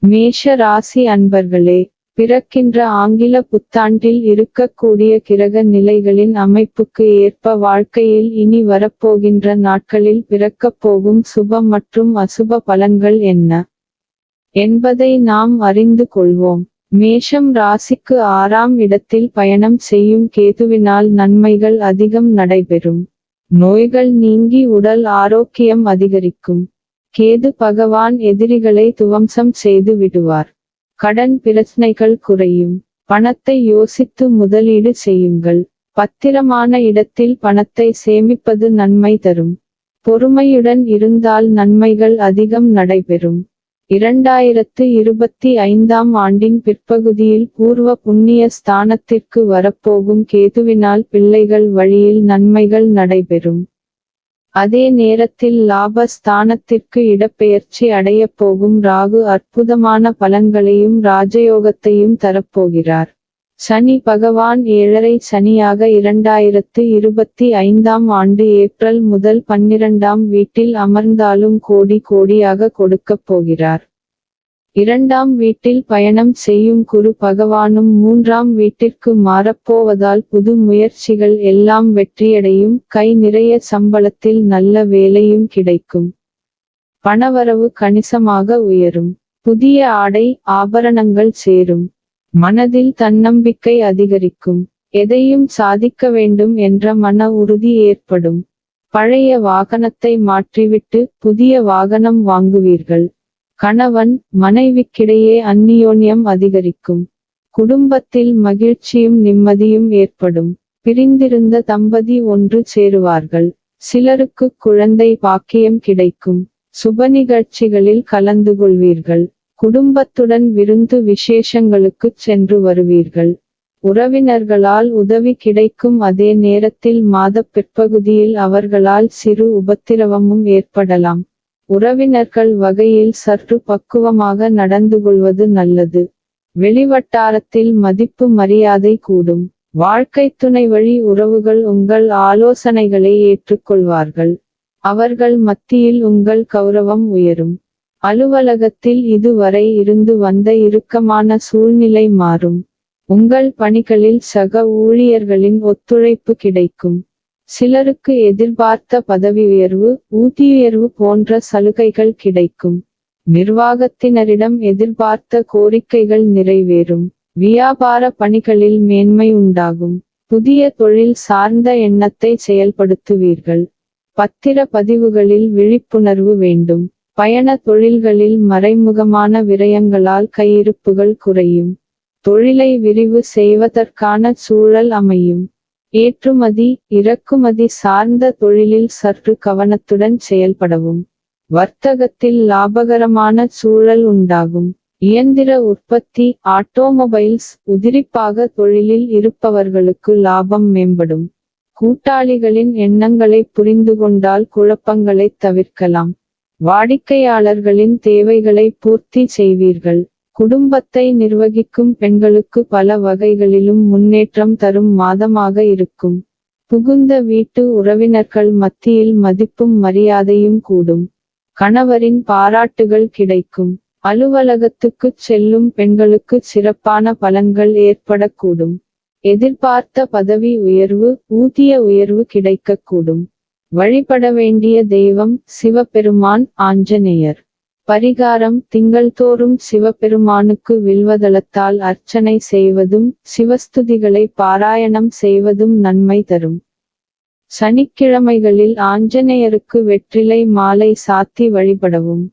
மேஷ ராசி அன்பர்களே, பிறக்கின்ற ஆங்கில புத்தாண்டில் இருக்கக்கூடிய கிரக நிலைகளின் அமைப்புக்கு ஏற்ப வாழ்க்கையில் இனி வரப்போகின்ற நாட்களில் பிறக்கப் போகும் சுப மற்றும் அசுப பலன்கள் என்ன என்பதை நாம் அறிந்து கொள்வோம். மேஷம் ராசிக்கு 6ஆம் இடத்தில் பயணம் செய்யும் கேதுவினால் நன்மைகள் அதிகம் நடைபெறும். நோய்கள் நீங்கி உடல் ஆரோக்கியம் அதிகரிக்கும். கேது பகவான் எதிரிகளை துவம்சம் செய்து விடுவார். கடன் பிரச்சனைகள் குறையும். பணத்தை யோசித்து முதலீடு செய்யுங்கள். பத்திரமான இடத்தில் பணத்தை சேமிப்பது நன்மை தரும். பொறுமையுடன் இருந்தால் நன்மைகள் அதிகம் நடைபெறும். 2025ஆம் ஆண்டின் பிற்பகுதியில் பூர்வ புண்ணிய ஸ்தானத்திற்கு வரப்போகும் கேதுவினால் பிள்ளைகள் வழியில் நன்மைகள் நடைபெறும். அதே நேரத்தில் லாப ஸ்தானத்திற்கு இடப்பெயர்ச்சி அடையப் போகும் ராகு அற்புதமான பலன்களையும் ராஜயோகத்தையும் தரப்போகிறார். சனி பகவான் 7.5 சனியாக 2025ஆம் ஆண்டு ஏப்ரல் முதல் 12ஆம் வீட்டில் அமர்ந்தாலும் கோடி கோடியாக கொடுக்கப் போகிறார். 2ஆம் வீட்டில் பயணம் செய்யும் குரு பகவானும் 3ஆம் வீட்டிற்கு மாறப்போவதால் புது முயற்சிகள் எல்லாம் வெற்றியடையும். கை நிறைய சம்பளத்தில் நல்ல வேலையும் கிடைக்கும். பணவரவு கணிசமாக உயரும். புதிய ஆடை ஆபரணங்கள் சேரும். மனதில் தன்னம்பிக்கை அதிகரிக்கும். எதையும் சாதிக்க வேண்டும் என்ற மன உறுதி ஏற்படும். பழைய வாகனத்தை மாற்றிவிட்டு புதிய வாகனம் வாங்குவீர்கள். கணவன் மனைவிக்கிடையே அந்நியோன்யம் அதிகரிக்கும். குடும்பத்தில் மகிழ்ச்சியும் நிம்மதியும் ஏற்படும். பிரிந்திருந்த தம்பதி ஒன்று சேருவார்கள். சிலருக்கு குழந்தை பாக்கியம் கிடைக்கும். சுப நிகழ்ச்சிகளில் கலந்து கொள்வீர்கள். குடும்பத்துடன் விருந்து விசேஷங்களுக்குச் சென்று வருவீர்கள். உறவினர்களால் உதவி கிடைக்கும். அதே நேரத்தில் மாதப் பிற்பகுதியில் அவர்களால் சிறு உபத்திரவமும் ஏற்படலாம். உறவினர்கள் வகையில் சற்று பக்குவமாக நடந்து கொள்வது நல்லது. வெளிவட்டாரத்தில் மதிப்பு மரியாதை கூடும். வாழ்க்கை துணை வழி உறவுகள் உங்கள் ஆலோசனைகளை ஏற்றுக்கொள்வார்கள். அவர்கள் மத்தியில் உங்கள் கௌரவம் உயரும். அலுவலகத்தில் இதுவரை இருந்து வந்த இறுக்கமான சூழ்நிலை மாறும். உங்கள் பணிகளில் சக ஊழியர்களின் ஒத்துழைப்பு கிடைக்கும். சிலருக்கு எதிர்பார்த்த பதவி உயர்வு ஊதியுயர்வு போன்ற சலுகைகள் கிடைக்கும். நிர்வாகத்தினரிடம் எதிர்பார்த்த கோரிக்கைகள் நிறைவேறும். வியாபார பணிகளில் மேன்மை உண்டாகும். புதிய தொழில் சார்ந்த எண்ணத்தை செயல்படுத்துவீர்கள். பத்திர பதிவுகளில் விழிப்புணர்வு வேண்டும். பயண தொழில்களில் மறைமுகமான விரயங்களால் கையிருப்புகள் குறையும். தொழிலை விரிவு செய்வதற்கான சூழல் அமையும். ஏற்றுமதி இறக்குமதி சார்ந்த தொழிலில் சற்று கவனத்துடன் செயல்படவும். வர்த்தகத்தில் லாபகரமான சூழல் உண்டாகும். இயந்திர உற்பத்தி ஆட்டோமொபைல்ஸ் உதிரிப்பாக தொழிலில் இருப்பவர்களுக்கு லாபம் மேம்படும். கூட்டாளிகளின் எண்ணங்களை புரிந்து கொண்டால் குழப்பங்களை தவிர்க்கலாம். வாடிக்கையாளர்களின் தேவைகளை பூர்த்தி செய்வீர்கள். குடும்பத்தை நிர்வகிக்கும் பெண்களுக்கு பல வகைகளிலும் முன்னேற்றம் தரும் மாதமாக இருக்கும். புகுந்த வீட்டு உறவினர்கள் மத்தியில் மதிப்பும் மரியாதையும் கூடும். கணவரின் பாராட்டுகள் கிடைக்கும். அலுவலகத்துக்குச் செல்லும் பெண்களுக்கு சிறப்பான பலன்கள் ஏற்படக்கூடும். எதிர்பார்த்த பதவி உயர்வு ஊதிய உயர்வு கிடைக்கக்கூடும். வழிபட வேண்டிய தெய்வம் சிவபெருமான் ஆஞ்சநேயர். பரிகாரம் திங்கள்தோறும் சிவபெருமானுக்கு வில்வதளத்தால் அர்ச்சனை செய்வதும் சிவஸ்துதிகளை பாராயணம் செய்வதும் நன்மை தரும். சனிக்கிழமைகளில் ஆஞ்சநேயருக்கு வெற்றிலை மாலை சாத்தி வழிபடவும்.